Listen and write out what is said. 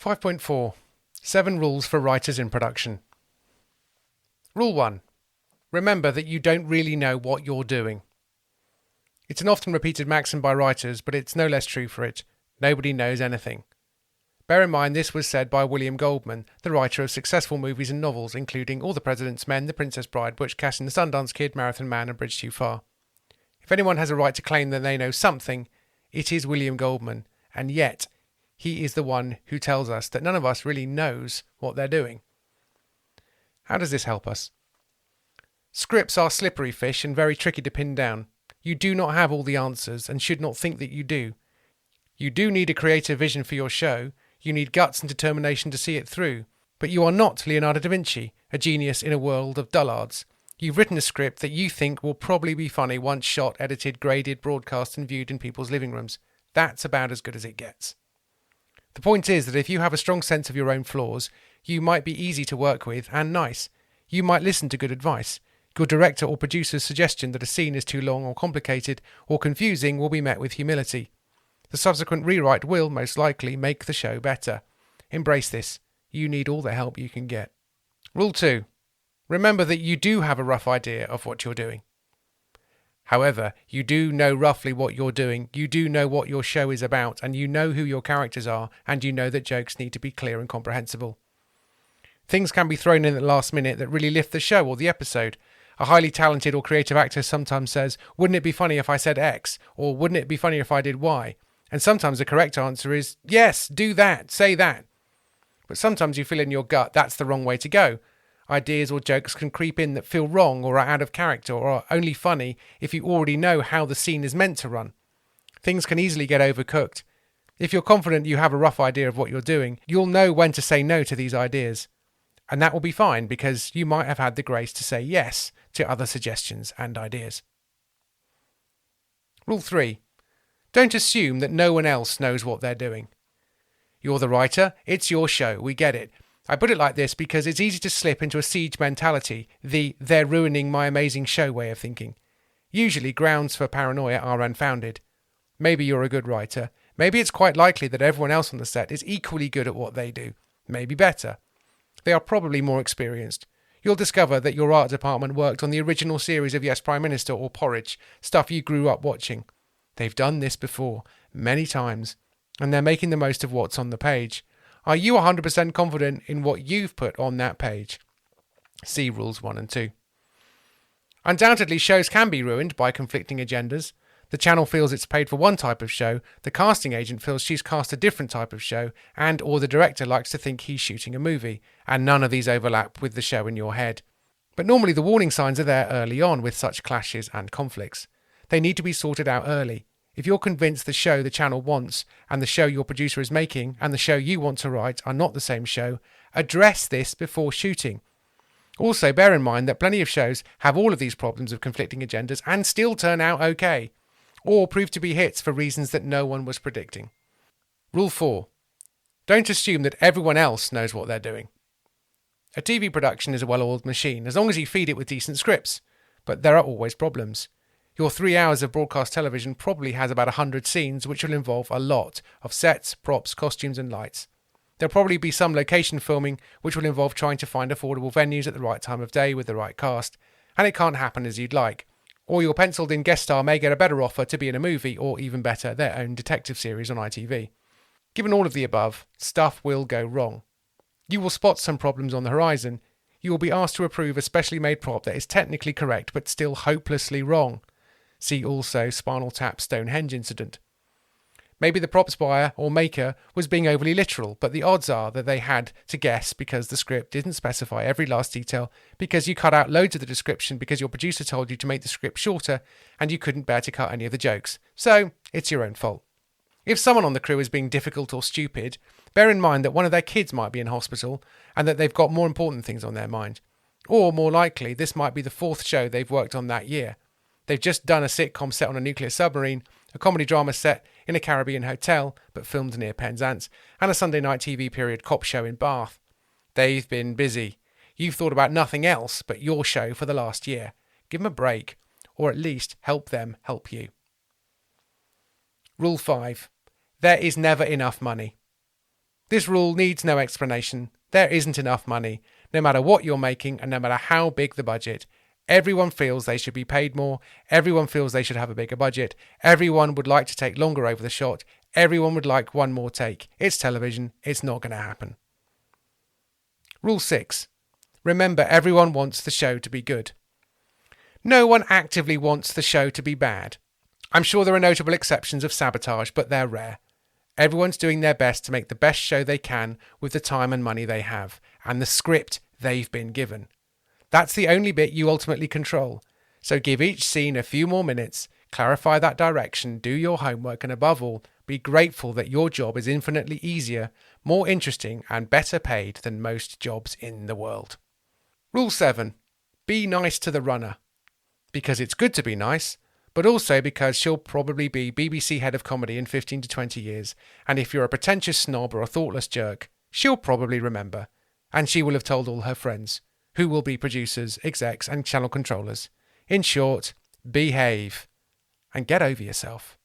5.4. 7 Rules for Writers in Production. Rule 1. Remember that you don't really know what you're doing. It's an often repeated maxim by writers, but it's no less true for it. Nobody knows anything. Bear in mind this was said by William Goldman, the writer of successful movies and novels including All the President's Men, The Princess Bride, Butch Cassidy and the Sundance Kid, Marathon Man and Bridge Too Far. If anyone has a right to claim that they know something, it is William Goldman, and yet he is the one who tells us that none of us really knows what they're doing. How does this help us? Scripts are slippery fish and very tricky to pin down. You do not have all the answers and should not think that you do. You do need a creative vision for your show. You need guts and determination to see it through. But you are not Leonardo da Vinci, a genius in a world of dullards. You've written a script that you think will probably be funny once shot, edited, graded, broadcast and viewed in people's living rooms. That's about as good as it gets. The point is that if you have a strong sense of your own flaws, you might be easy to work with and nice. You might listen to good advice. Your director or producer's suggestion that a scene is too long or complicated or confusing will be met with humility. The subsequent rewrite will, most likely, make the show better. Embrace this. You need all the help you can get. Rule 2. Remember that you do have a rough idea of what you're doing. However, you do know roughly what you're doing, you do know what your show is about, and you know who your characters are, and you know that jokes need to be clear and comprehensible. Things can be thrown in at the last minute that really lift the show or the episode. A highly talented or creative actor sometimes says, "Wouldn't it be funny if I said X?" or "Wouldn't it be funny if I did Y?" And sometimes the correct answer is, "Yes, do that, say that." But sometimes you feel in your gut that's the wrong way to go. Ideas or jokes can creep in that feel wrong or are out of character or are only funny if you already know how the scene is meant to run. Things can easily get overcooked. If you're confident you have a rough idea of what you're doing, you'll know when to say no to these ideas. And that will be fine because you might have had the grace to say yes to other suggestions and ideas. Rule 3. Don't assume that no one else knows what they're doing. You're the writer, it's your show, we get it. I put it like this because it's easy to slip into a siege mentality, the "they're ruining my amazing show" way of thinking. Usually grounds for paranoia are unfounded. Maybe you're a good writer. Maybe it's quite likely that everyone else on the set is equally good at what they do. Maybe better. They are probably more experienced. You'll discover that your art department worked on the original series of Yes Prime Minister or Porridge, stuff you grew up watching. They've done this before, many times, and they're making the most of what's on the page. Are you 100% confident in what you've put on that page? See Rules 1 and 2. Undoubtedly, shows can be ruined by conflicting agendas. The channel feels it's paid for one type of show, the casting agent feels she's cast a different type of show, and or the director likes to think he's shooting a movie, and none of these overlap with the show in your head. But normally the warning signs are there early on with such clashes and conflicts. They need to be sorted out early. If you're convinced the show the channel wants and the show your producer is making and the show you want to write are not the same show, address this before shooting. Also, bear in mind that plenty of shows have all of these problems of conflicting agendas and still turn out okay, or prove to be hits for reasons that no one was predicting. Rule 4. Don't assume that everyone else knows what they're doing. A TV production is a well-oiled machine as long as you feed it with decent scripts, but there are always problems. Your 3 hours of broadcast television probably has about 100 scenes which will involve a lot of sets, props, costumes and lights. There'll probably be some location filming which will involve trying to find affordable venues at the right time of day with the right cast, and it can't happen as you'd like. Or your penciled-in guest star may get a better offer to be in a movie or, even better, their own detective series on ITV. Given all of the above, stuff will go wrong. You will spot some problems on the horizon. You will be asked to approve a specially made prop that is technically correct but still hopelessly wrong. See also Spinal Tap Stonehenge incident. Maybe the props buyer or maker was being overly literal, but the odds are that they had to guess because the script didn't specify every last detail, because you cut out loads of the description because your producer told you to make the script shorter and you couldn't bear to cut any of the jokes. So, it's your own fault. If someone on the crew is being difficult or stupid, bear in mind that one of their kids might be in hospital and that they've got more important things on their mind. Or, more likely, this might be the 4th show they've worked on that year. They've just done a sitcom set on a nuclear submarine, a comedy drama set in a Caribbean hotel, but filmed near Penzance, and a Sunday night TV period cop show in Bath. They've been busy. You've thought about nothing else but your show for the last year. Give them a break, or at least help them help you. Rule 5. There is never enough money. This rule needs no explanation. There isn't enough money, no matter what you're making and no matter how big the budget. Everyone feels they should be paid more. Everyone feels they should have a bigger budget. Everyone would like to take longer over the shot. Everyone would like one more take. It's television. It's not going to happen. Rule 6. Remember, everyone wants the show to be good. No one actively wants the show to be bad. I'm sure there are notable exceptions of sabotage, but they're rare. Everyone's doing their best to make the best show they can with the time and money they have, and the script they've been given. That's the only bit you ultimately control. So give each scene a few more minutes, clarify that direction, do your homework, and above all, be grateful that your job is infinitely easier, more interesting, and better paid than most jobs in the world. Rule 7. Be nice to the runner. Because it's good to be nice, but also because she'll probably be BBC head of comedy in 15 to 20 years, and if you're a pretentious snob or a thoughtless jerk, she'll probably remember, and she will have told all her friends, who will be producers, execs, and channel controllers. In short, behave, and get over yourself.